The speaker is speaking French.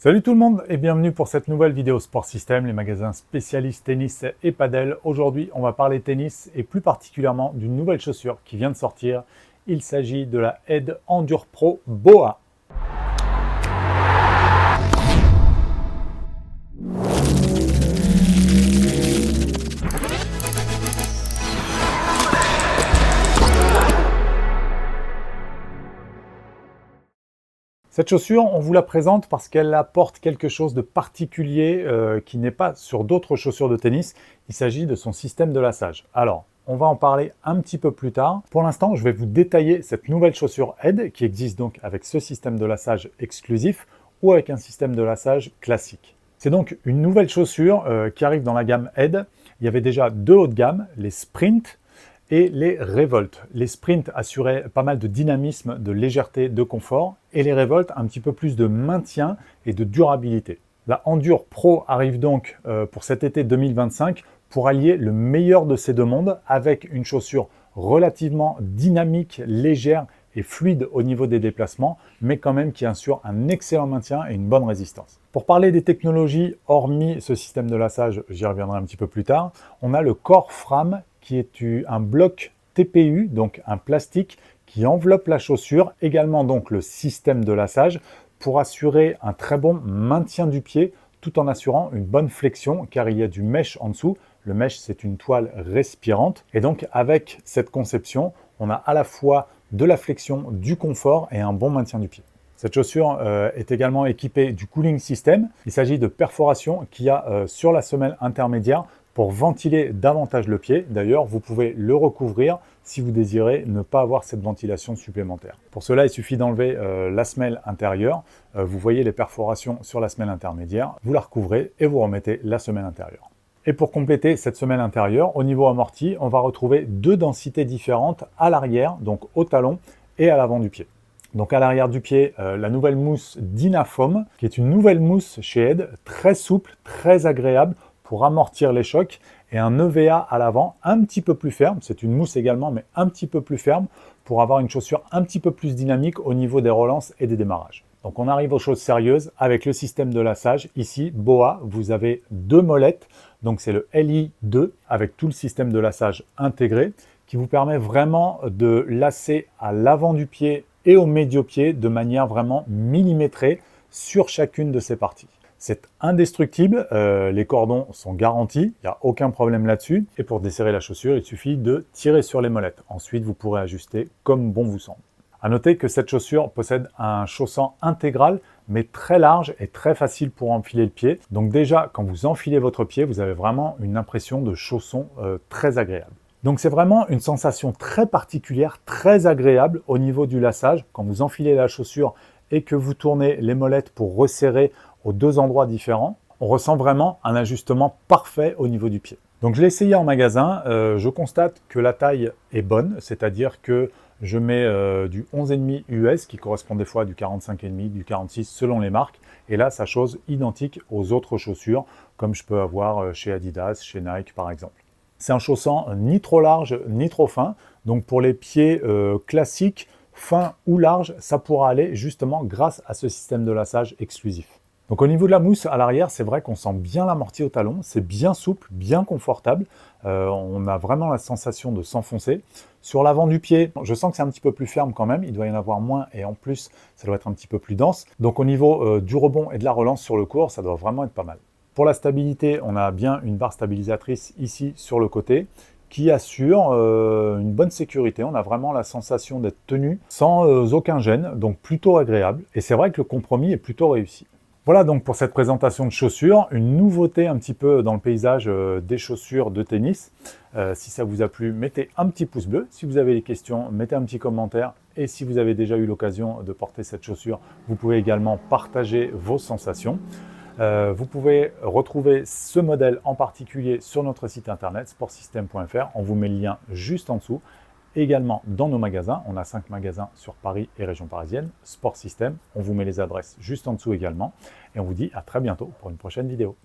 Salut tout le monde et bienvenue pour cette nouvelle vidéo Sport System, les magasins spécialistes tennis et padel. Aujourd'hui, on va parler tennis et plus particulièrement d'une nouvelle chaussure qui vient de sortir. Il s'agit de la Ed Endure Pro BOA. Cette chaussure, on vous la présente parce qu'elle apporte quelque chose de particulier qui n'est pas sur d'autres chaussures de tennis. Il s'agit de son système de lassage. Alors, on va en parler un petit peu plus tard. Pour l'instant, je vais vous détailler cette nouvelle chaussure Ed qui existe donc avec ce système de lassage exclusif ou avec un système de lassage classique. C'est donc une nouvelle chaussure qui arrive dans la gamme Ed. Il y avait déjà deux hauts de gamme, les Sprint et les Revolt. Les Sprint assuraient pas mal de dynamisme, de légèreté, de confort, et les Revolt un petit peu plus de maintien et de durabilité. La Endure Pro arrive donc pour cet été 2025 pour allier le meilleur de ces deux mondes avec une chaussure relativement dynamique, légère et fluide au niveau des déplacements, mais quand même qui assure un excellent maintien et une bonne résistance. Pour parler des technologies, hormis ce système de lassage, j'y reviendrai un petit peu plus tard, on a le Core Frame qui est un bloc TPU, donc un plastique qui enveloppe la chaussure, également donc le système de lassage pour assurer un très bon maintien du pied tout en assurant une bonne flexion car il y a du mesh en dessous. Le mesh, c'est une toile respirante et donc avec cette conception, on a à la fois de la flexion, du confort et un bon maintien du pied. Cette chaussure est également équipée du cooling system. Il s'agit de perforations qu'il y a sur la semelle intermédiaire pour ventiler davantage le pied. D'ailleurs, vous pouvez le recouvrir si vous désirez ne pas avoir cette ventilation supplémentaire. Pour cela, il suffit d'enlever la semelle intérieure. Vous voyez les perforations sur la semelle intermédiaire. Vous la recouvrez et vous remettez la semelle intérieure. Et pour compléter cette semelle intérieure, au niveau amorti, on va retrouver deux densités différentes à l'arrière, donc au talon et à l'avant du pied. Donc à l'arrière du pied, la nouvelle mousse Dynafoam, qui est une nouvelle mousse chez Ed, très souple, très agréable pour amortir les chocs, et un EVA à l'avant un petit peu plus ferme, c'est une mousse également, mais un petit peu plus ferme, pour avoir une chaussure un petit peu plus dynamique au niveau des relances et des démarrages. Donc on arrive aux choses sérieuses avec le système de lassage. Ici, BOA, vous avez deux molettes, donc c'est le LI2 avec tout le système de lassage intégré, qui vous permet vraiment de lasser à l'avant du pied et au médio-pied de manière vraiment millimétrée sur chacune de ces parties. C'est indestructible, les cordons sont garantis, il n'y a aucun problème là-dessus. Et pour desserrer la chaussure, il suffit de tirer sur les molettes. Ensuite, vous pourrez ajuster comme bon vous semble. À noter que cette chaussure possède un chaussant intégral, mais très large et très facile pour enfiler le pied. Donc déjà, quand vous enfilez votre pied, vous avez vraiment une impression de chausson très agréable. Donc c'est vraiment une sensation très particulière, très agréable au niveau du lassage. Quand vous enfilez la chaussure et que vous tournez les molettes pour resserrer aux deux endroits différents, on ressent vraiment un ajustement parfait au niveau du pied. Donc je l'ai essayé en magasin, je constate que la taille est bonne, c'est-à-dire que je mets du 11,5 US qui correspond des fois à du 45,5, du 46 selon les marques. Et là, ça chose identique aux autres chaussures, comme je peux avoir chez Adidas, chez Nike par exemple. C'est un chaussant ni trop large ni trop fin, donc pour les pieds classiques, fins ou larges, ça pourra aller justement grâce à ce système de lassage exclusif. Donc au niveau de la mousse à l'arrière, c'est vrai qu'on sent bien l'amorti au talon, c'est bien souple, bien confortable, on a vraiment la sensation de s'enfoncer. Sur l'avant du pied, je sens que c'est un petit peu plus ferme quand même, il doit y en avoir moins et en plus ça doit être un petit peu plus dense. Donc au niveau du rebond et de la relance sur le court, ça doit vraiment être pas mal. Pour la stabilité, on a bien une barre stabilisatrice ici sur le côté qui assure une bonne sécurité. On a vraiment la sensation d'être tenu sans aucun gêne, donc plutôt agréable. Et c'est vrai que le compromis est plutôt réussi. Voilà donc pour cette présentation de chaussures, une nouveauté un petit peu dans le paysage des chaussures de tennis. Si ça vous a plu, mettez un petit pouce bleu. Si vous avez des questions, mettez un petit commentaire. Et si vous avez déjà eu l'occasion de porter cette chaussure, vous pouvez également partager vos sensations. Vous pouvez retrouver ce modèle en particulier sur notre site internet sportsystem.fr. On vous met le lien juste en dessous. Également dans nos magasins, on a 5 magasins sur Paris et région parisienne, Sport System. On vous met les adresses juste en dessous également. Et on vous dit à très bientôt pour une prochaine vidéo.